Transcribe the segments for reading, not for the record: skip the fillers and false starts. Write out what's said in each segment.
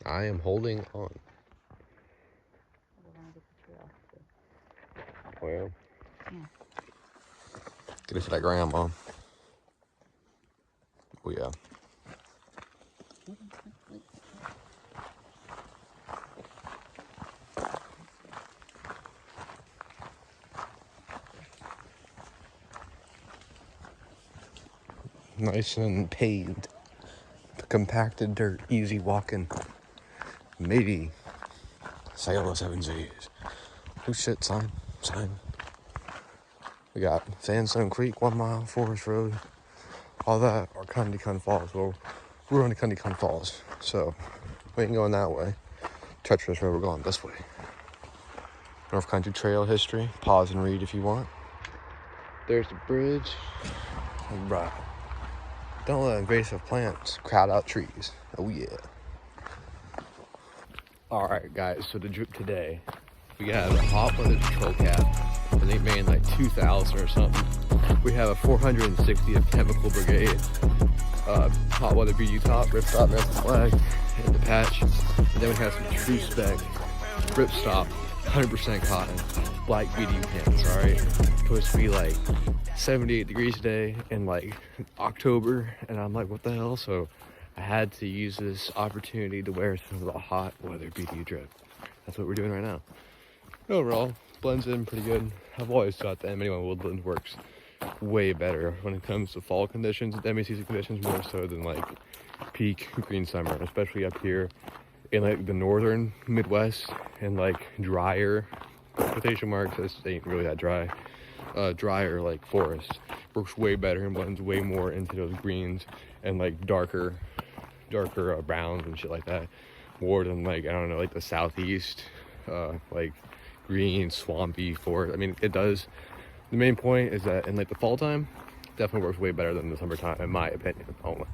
I am holding on. Well, get it to that grandma. Oh yeah. Nice and paved, compacted dirt, easy walking. Matey, sail the 7 seas. Oh shit, sign. We got Sandstone Creek, 1 mile, Forest Road, all that, or Kun De Kun Falls. Well, we're on to Kun De Kun Falls, so we ain't going that way. Treacherous road, we're going this way. North Country Trail history. Pause and read if you want. There's the bridge. Right. Don't let invasive plants crowd out trees. Oh yeah. Alright guys, so the drip today, we got a hot weather patrol cap. I think made in like 2000 or something. We have a 460 of chemical brigade. Hot weather BU top, ripstop, American flag, and the patch. And then we have some true spec ripstop, 100% cotton, black BD pants, alright? Supposed to be like 78 degrees today in like October, and I'm like, what the hell? So I had to use this opportunity to wear some of the hot weather BD drip. That's what we're doing right now. Overall, blends in pretty good. I've always thought the M81 Woodland works way better when it comes to fall conditions, the MACC conditions, more so than like peak green summer, especially up here in like the northern Midwest and like drier, quotation marks, this ain't really that dry, drier like forest works way better and blends way more into those greens and like darker browns and shit like that, more than like, I don't know, like the southeast, like green, swampy forest. I mean, it does. The main point is that in like the fall time, definitely works way better than the summertime, in my opinion. Only.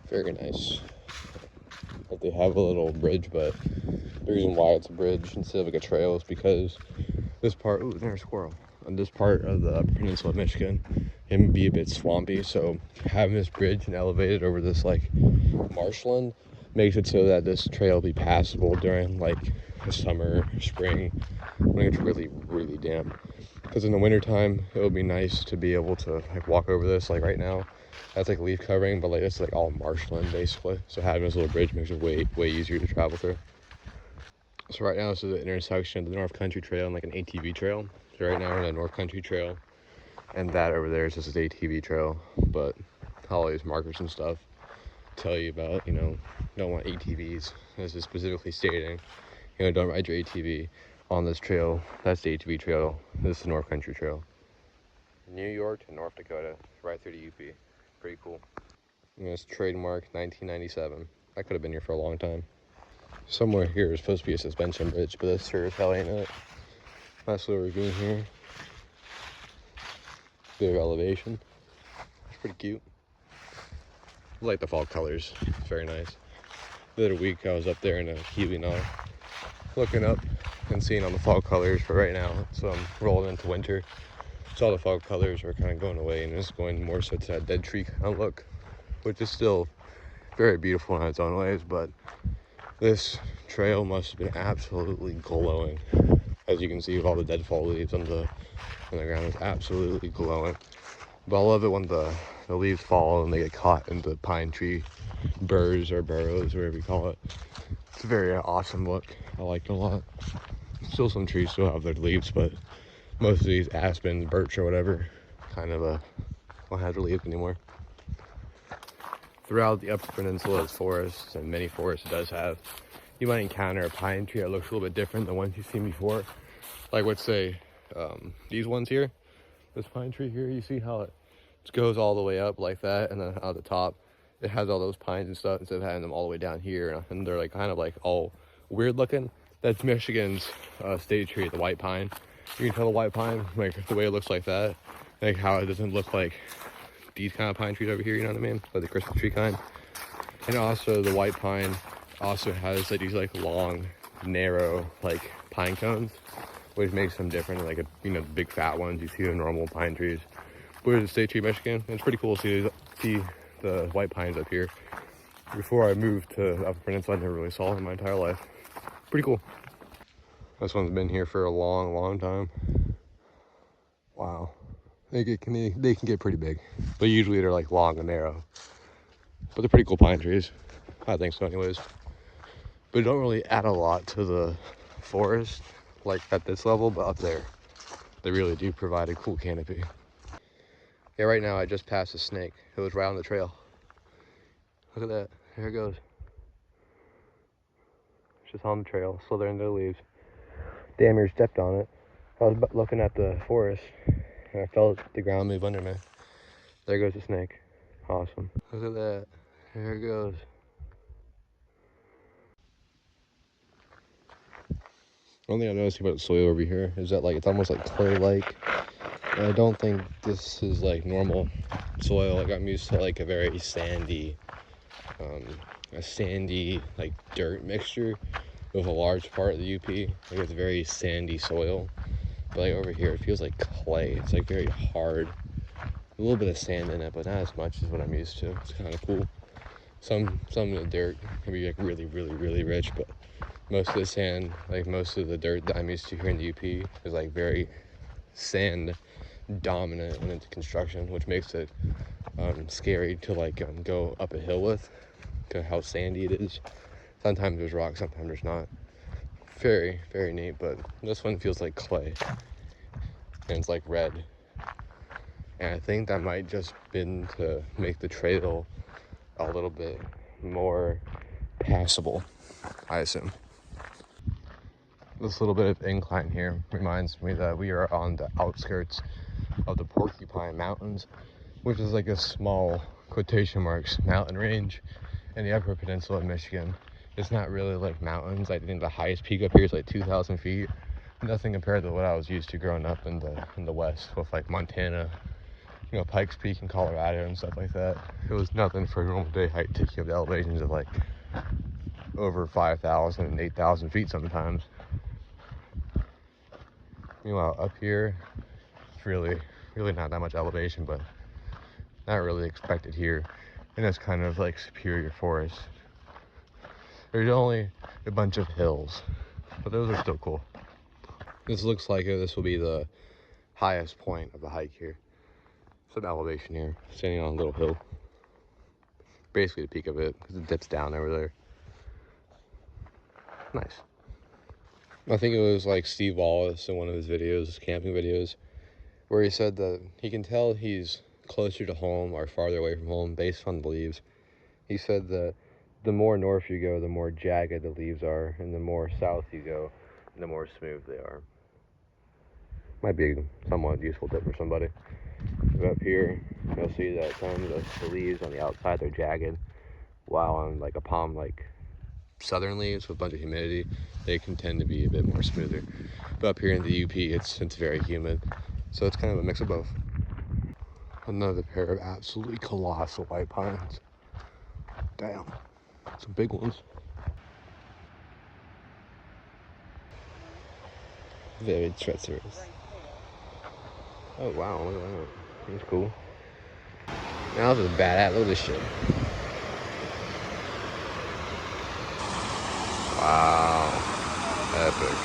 Very nice. But they have a little bridge, but the reason why it's a bridge instead of like a trail is because this part, ooh, there's a squirrel. On this part of the peninsula of Michigan, it can be a bit swampy, so having this bridge and elevated over this like marshland makes it so that this trail will be passable during like the summer, spring, when it's really, really damp. Because in the wintertime, it would be nice to be able to like walk over this. Like right now, that's like leaf covering, but like it's like all marshland basically. So having this little bridge makes it way easier to travel through. So right now, this is the intersection of the North Country Trail and like an ATV trail. So right now we're on the North Country Trail, and that over there is just an ATV trail. But all these markers and stuff tell you about, you know, don't want ATVs. This is specifically stating, you know, don't ride your ATV on this trail. That's the ATV trail. This is the North Country Trail. New York to North Dakota, right through the UP. Pretty cool. And it's trademark 1997. I could have been here for a long time. Somewhere here is supposed to be a suspension bridge, but this sure as hell ain't it. Nice little ravine here. Bit of elevation. It's pretty cute. I like the fall colors. It's very nice. The other week I was up there in a Kiwi now, looking up and seeing all the fall colors. But right now, so I'm rolling into winter. So all the fall colors are kind of going away, and it's going more so to that dead tree kind of look, which is still very beautiful in its own ways. But this trail must have been absolutely glowing. As you can see, with all the dead fall leaves on the ground, it's absolutely glowing. But I love it when the leaves fall and they get caught in the pine tree burrs or burrows, whatever you call it. It's a very awesome look. I like it a lot. Still, some trees still have their leaves, but most of these aspens, birch, or whatever, kind of don't have their leaves anymore. Throughout the Upper Peninsula's forests, and many forests it does have, you might encounter a pine tree that looks a little bit different than ones you've seen before. Like, let's say these ones here, this pine tree here, you see how it goes all the way up like that, and then out the top it has all those pines and stuff instead of having them all the way down here, and they're like kind of like all weird looking. That's Michigan's state tree, the white pine. You can tell the white pine, like the way it looks like that, like how it doesn't look like these kind of pine trees over here, you know what I mean, like the Christmas tree kind. And also the white pine also has like these like long, narrow like pine cones, which makes them different. Like, you know, the big fat ones you see in normal pine trees. Blue State Tree, Michigan. It's pretty cool to see the white pines up here. Before I moved to Upper Peninsula, I never really saw them in my entire life. Pretty cool. This one's been here for a long, long time. Wow. They can get pretty big, but usually they're like long and narrow. But they're pretty cool pine trees. I think so anyways. But they don't really add a lot to the forest, like at this level, but up there, they really do provide a cool canopy. Yeah, right now I just passed a snake. It was right on the trail. Look at that. Here it goes. It's just on the trail, slithering into the leaves. Damn near stepped on it. I was looking at the forest, and I felt the ground move under me. There goes the snake. Awesome. Look at that. Here it goes. One thing I'm noticing about the soil over here is that like it's almost like clay-like. And I don't think this is like normal soil. Like I'm used to like a very sandy, like dirt mixture with a large part of the UP. Like it's very sandy soil. But like over here, it feels like clay. It's like very hard. A little bit of sand in it, but not as much as what I'm used to. It's kind of cool. Some of the dirt can be like really, really, really rich, but most of the sand, like most of the dirt that I'm used to here in the UP is like very sand dominant when it's construction, which makes it scary to like go up a hill with, because how sandy it is. Sometimes there's rock, sometimes there's not. Very, very neat, but this one feels like clay, and it's like red. And I think that might just been to make the trail a little bit more passable, I assume. This little bit of incline here reminds me that we are on the outskirts of the Porcupine Mountains, which is like a small, quotation marks, mountain range in the Upper Peninsula of Michigan. It's not really like mountains. I think the highest peak up here is like 2,000 feet. Nothing compared to what I was used to growing up in the West with like Montana, you know, Pikes Peak in Colorado and stuff like that. It was nothing for a normal day hike, taking up the elevations of like over 5,000 and 8,000 feet sometimes. Meanwhile, up here, it's really not that much elevation, but not really expected here. And it's kind of like superior forest. There's only a bunch of hills, but those are still cool. This looks like this will be the highest point of the hike here. Some elevation here, standing on a little hill. Basically the peak of it, because it dips down over there. Nice. I think it was like Steve Wallace in one of his videos, camping videos, where he said that he can tell he's closer to home or farther away from home based on the leaves. He said that the more north you go, the more jagged the leaves are, and the more south you go, the more smooth they are. Might be a somewhat useful tip for somebody. But up here, you'll see that some of the leaves on the outside, they're jagged, while on like a palm, like southern leaves with a bunch of humidity, they can tend to be a bit more smoother. But up here in the UP, it's very humid, so it's kind of a mix of both. Another pair of absolutely colossal white pines. Damn, some big ones. Very treacherous. Oh wow, look at that. That's cool. Now this is badass. Look at this shit. Wow. Epic.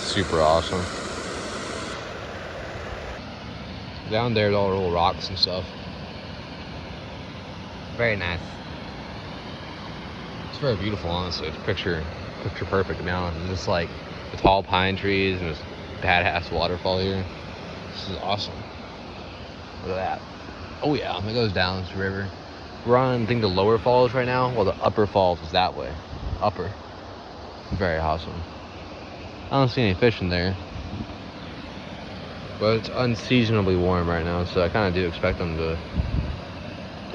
Super awesome. Down there's all the little rocks and stuff. Very nice. It's very beautiful, honestly. It's picture perfect, to be honest. It's just like the tall pine trees and this badass waterfall here. This is awesome. Look at that. Oh yeah, it goes down this river. We're on, I think, the lower falls right now. Well, the upper falls is that way. Upper. Very awesome. I don't see any fish in there. But it's unseasonably warm right now, so I kind of do expect them to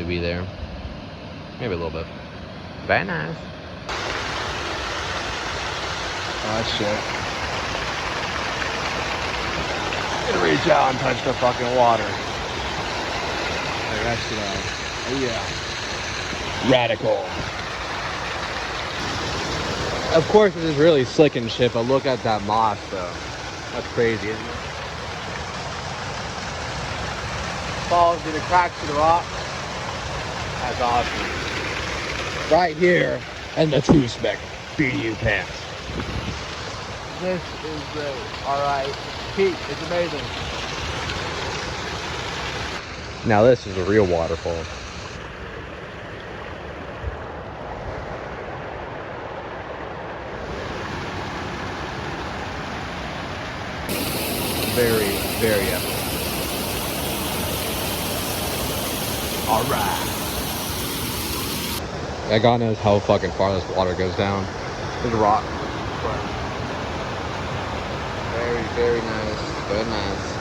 be there. Maybe a little bit. Very nice. Oh shit. I'm gonna reach out and touch the fucking water. Like that shit out. Oh yeah. Radical. Of course this is really slick and shit, but look at that moss though. That's crazy, isn't it? falls through the cracks of the rock. That's awesome. Right here, and the two spec BDU pants. This is the alright peak. It's amazing. Now this is a real waterfall. Very, very epic. Alright. God knows how fucking far this water goes down. There's a rock. Very, very nice. Very nice.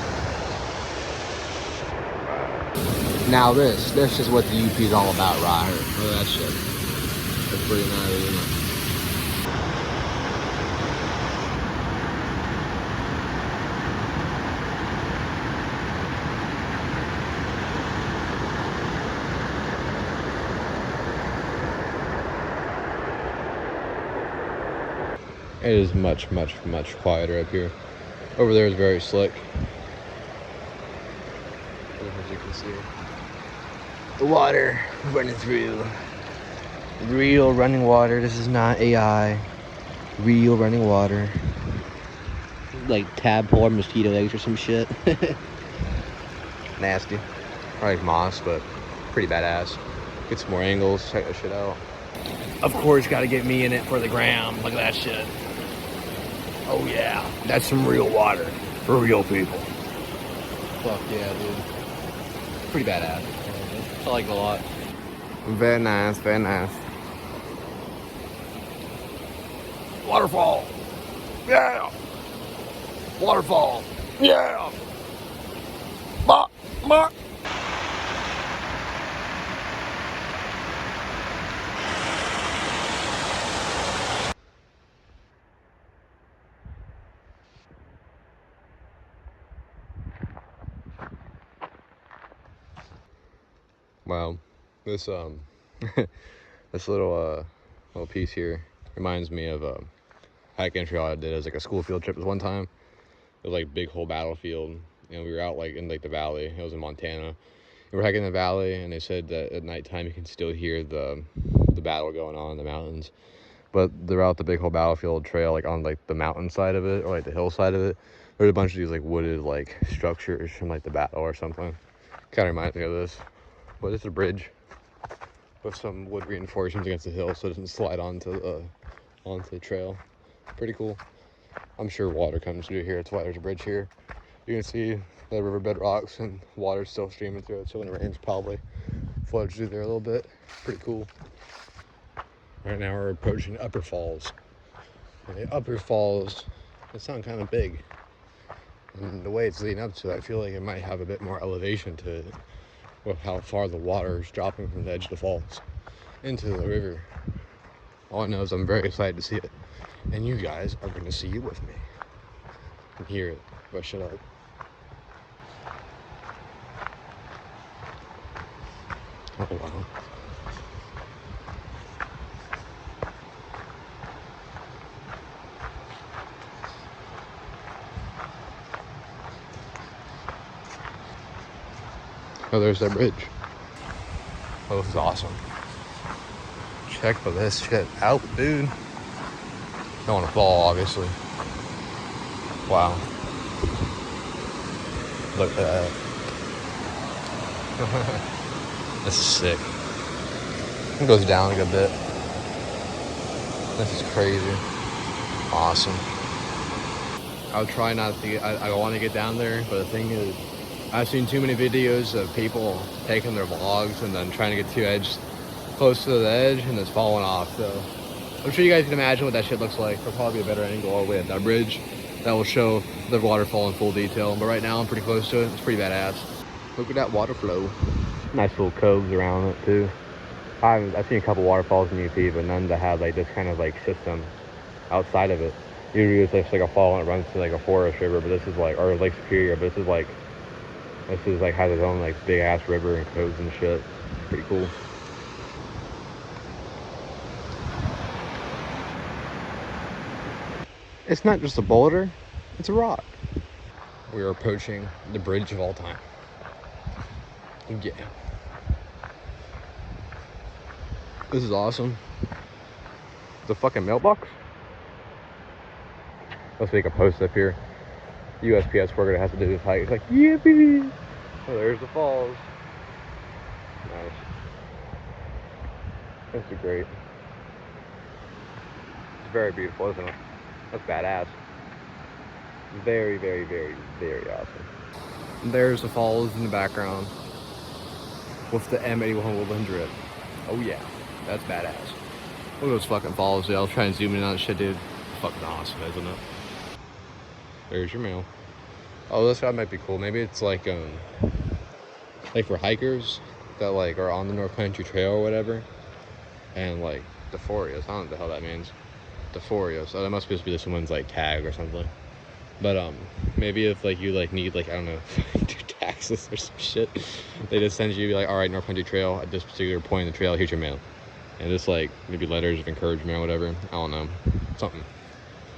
Now this is what the UP is all about right here. Look at that shit. That's pretty nice, isn't it? It is much, much, much quieter up here. Over there is very slick. As you can see, the water running through. Real running water. This is not AI. Real running water. Like tadpole or mosquito eggs or some shit. Nasty. Probably moss, but pretty badass. Get some more angles. Check that shit out. Of course, gotta get me in it for the gram. Look at that shit. Oh yeah, that's some real water for real people. Fuck yeah, dude. Pretty badass. I like it a lot. Very nice, very nice. Waterfall. Yeah. Waterfall. Yeah. Bah, bah. Wow, this this little piece here reminds me of a hiking trail I did as like a school field trip. This one time, it was like big whole battlefield, and we were out like in like the valley. It was in Montana. We were hiking in the valley, and they said that at nighttime you can still hear the battle going on in the mountains. But throughout the big whole battlefield trail, like on like the mountain side of it or like the hillside of it, there's a bunch of these like wooded like structures from like the battle or something. Kind of reminds me of this. But it's a bridge with some wood reinforcements against the hill so it doesn't slide onto the trail. Pretty cool. I'm sure water comes through here. That's why there's a bridge here. You can see the riverbed rocks and water's still streaming through it. So when it rains, probably floods through there a little bit. Pretty cool. Right now we're approaching Upper Falls. And the Upper Falls, it sounds kind of big. And the way it's leading up to it, I feel like it might have a bit more elevation to it. With how far the water is dropping from the edge of the falls into the river. All I know is I'm very excited to see it. And you guys are going to see it with me. And hear it. But shut up. Oh, wow. Oh, there's that bridge. Oh, this is awesome. Check for this shit out, dude. Don't want to fall, obviously. Wow. Look at that. This is sick. It goes down a good bit. This is crazy. Awesome. I'll try not to get, I want to get down there, but the thing is, I've seen too many videos of people taking their vlogs and then trying to get too close to the edge and it's falling off. So I'm sure you guys can imagine what that shit looks like. There'll probably be a better angle all the way at that bridge that will show the waterfall in full detail. But right now I'm pretty close to it. It's pretty badass. Look at that water flow. Nice little coves around it too. I've seen a couple waterfalls in UP, but none that have like this kind of like system outside of it. Usually it's just like a fall and it runs to like a forest river, but this is like, or Lake Superior, but this is like has its own like big ass river and coves and shit. Pretty cool. It's not just a boulder, it's a rock. We are approaching the bridge of all time. Yeah. This is awesome. The fucking mailbox? Let's make a post up here. USPS worker that has to do this hike. It's like, yippee! Oh, there's the falls. Nice. This is great. It's very beautiful, isn't it? That's badass. Very, very, very, very awesome. There's the falls in the background with the M81 Woodland drip. Oh yeah, that's badass. Look at those fucking falls, dude. I'll try and zoom in on that shit, dude. It's fucking awesome, isn't it? There's your mail. Oh, this guy might be cool. Maybe it's like for hikers that like are on the North Country Trail or whatever, and like Deforios. I don't know what the hell that means. Deforios. So that must just be someone's like tag or something. But maybe if like you like need like, I don't know, do taxes or some shit, they just send you like, all right, North Country Trail at this particular point in the trail, here's your mail. And just like maybe letters of encouragement or whatever. I don't know. Something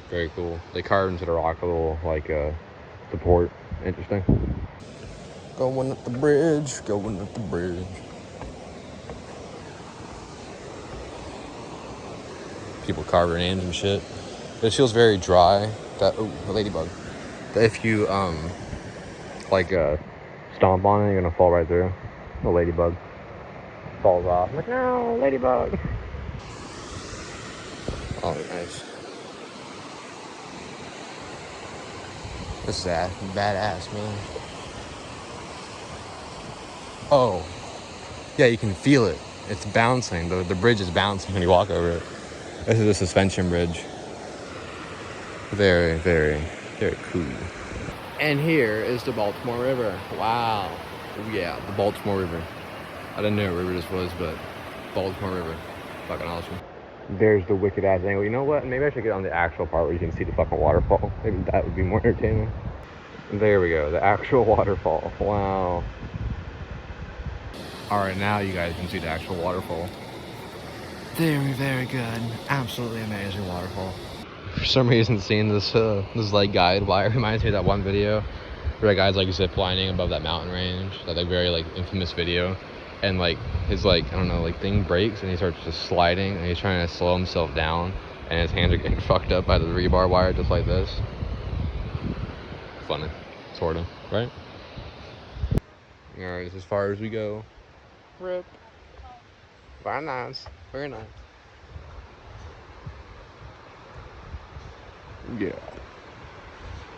very cool. They carved into the rock a little like support. Interesting. Going up the bridge, going up the bridge. People carve their names and shit. It feels very dry. That, oh, a ladybug. That if you like stomp on it, you're gonna fall right through. The ladybug falls off. I'm like, no, ladybug. Oh, nice. This is badass, man. Oh, yeah, you can feel it. It's bouncing. The bridge is bouncing when you walk over it. This is a suspension bridge. Very, very, very cool. And here is the Baltimore River. Wow. Oh, yeah, the Baltimore River. I didn't know what river this was, but Baltimore River. Fucking awesome. There's the wicked ass angle. You know what? Maybe I should get on the actual part where you can see the fucking waterfall. Maybe that would be more entertaining. There we go. The actual waterfall. Wow. Alright, now you guys can see the actual waterfall. Very, very good. Absolutely amazing waterfall. For some reason, seeing this like guide wire reminds me of that one video where that guy's like zip lining above that mountain range. That like very like infamous video, and like his like, I don't know, like thing breaks and he starts just sliding and he's trying to slow himself down and his hands are getting fucked up by the rebar wire just like this. Funny, sort of, right? All right, it's as far as we go. Rip. Very nice. Very nice. Yeah.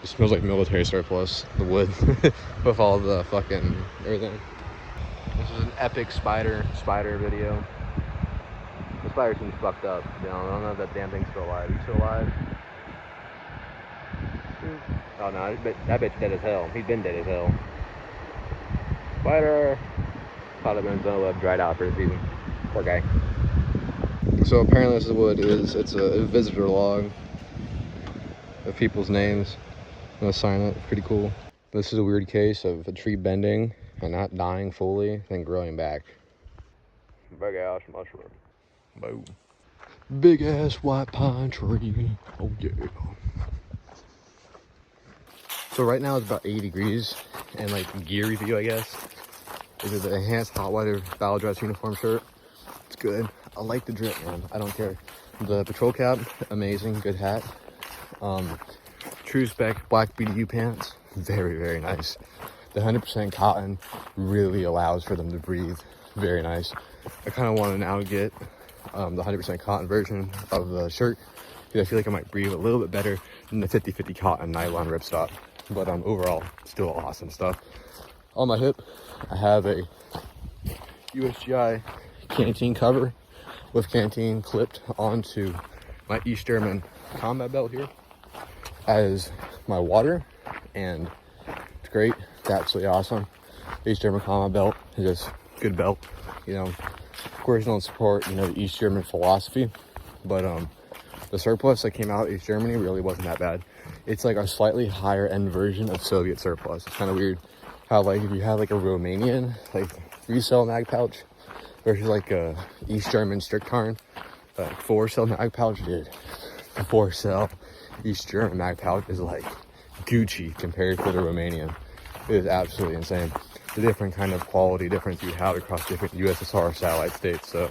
It smells like military surplus, the wood, with all the fucking everything. This is an epic spider video. The spider seems fucked up. You know, I don't know if that damn thing's still alive. He's still alive? Oh no, that bitch dead as hell. He's been dead as hell. Spider! Thought it been dried out for the season. Poor guy. So apparently this is what it is. It's a visitor log of people's names. I'm gonna sign it. Pretty cool. This is a weird case of a tree bending and not dying fully, then growing back. Big ass mushroom. Boom. Big ass white pine tree. Oh yeah. So right now it's about 80 degrees, and like gear review, I guess. This is the enhanced hot weather battle dress uniform shirt. It's good. I like the drip, man. I don't care. The patrol cap, amazing, good hat. True spec black BDU pants, very, very nice. The 100% cotton really allows for them to breathe, very nice. I kind of want to now get the 100% cotton version of the shirt because I feel like I might breathe a little bit better than the 50/50 cotton nylon ripstop. But overall, still awesome stuff. On my hip, I have a USGI canteen cover with canteen clipped onto my East German combat belt here as my water, and it's great. It's absolutely awesome. East German combat belt is just good belt. You know, of course, don't support, you know, the East German philosophy, but the surplus that came out of East Germany really wasn't that bad. It's like a slightly higher end version of Soviet surplus. It's kind of weird how like if you have like a Romanian like resale mag pouch versus like a East German strict tarn, 4-cell mag pouch, dude. The 4-cell East German mag pouch is like Gucci compared to the Romanian. It is absolutely insane. the different kind of quality difference you have across different USSR satellite states. So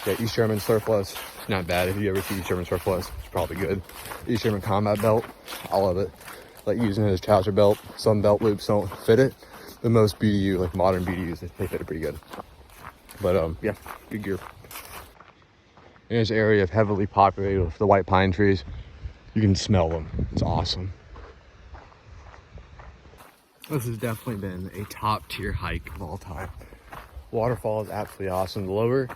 yeah, East German surplus, not bad. If you ever see East German surplus, it's probably good. East German combat belt, I love it. Like using it as trouser belt. Some belt loops don't fit it. The most BDU, like modern BDUs, they fit it pretty good. But yeah, good gear. In this area of heavily populated with the white pine trees, you can smell them. It's awesome. This has definitely been a top tier hike of all time. Waterfall is absolutely awesome. The lower, a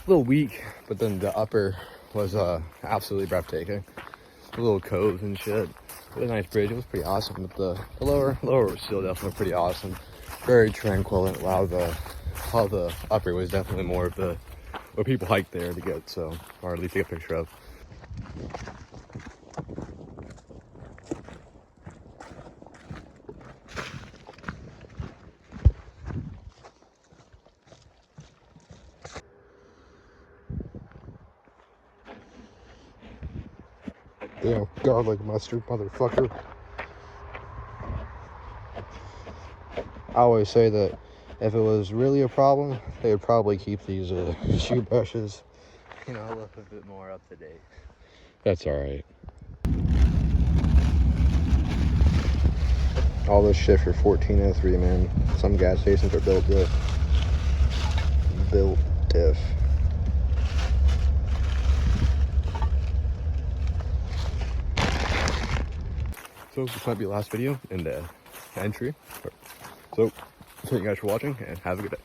little weak, but then the upper was absolutely breathtaking. The little coves and shit. It was a nice bridge. It was pretty awesome. But the lower was still definitely pretty awesome. Very tranquil. While the upper was definitely more of the what people hike there to get, so, or at least take a picture of. Damn, garlic mustard, motherfucker. I always say that if it was really a problem, they would probably keep these shoe brushes, you know, look a bit more up to date. That's all right. All this shit for $14.03, man. Some gas stations are built diff. So this might be the last video in the entry. So thank you guys for watching and have a good day.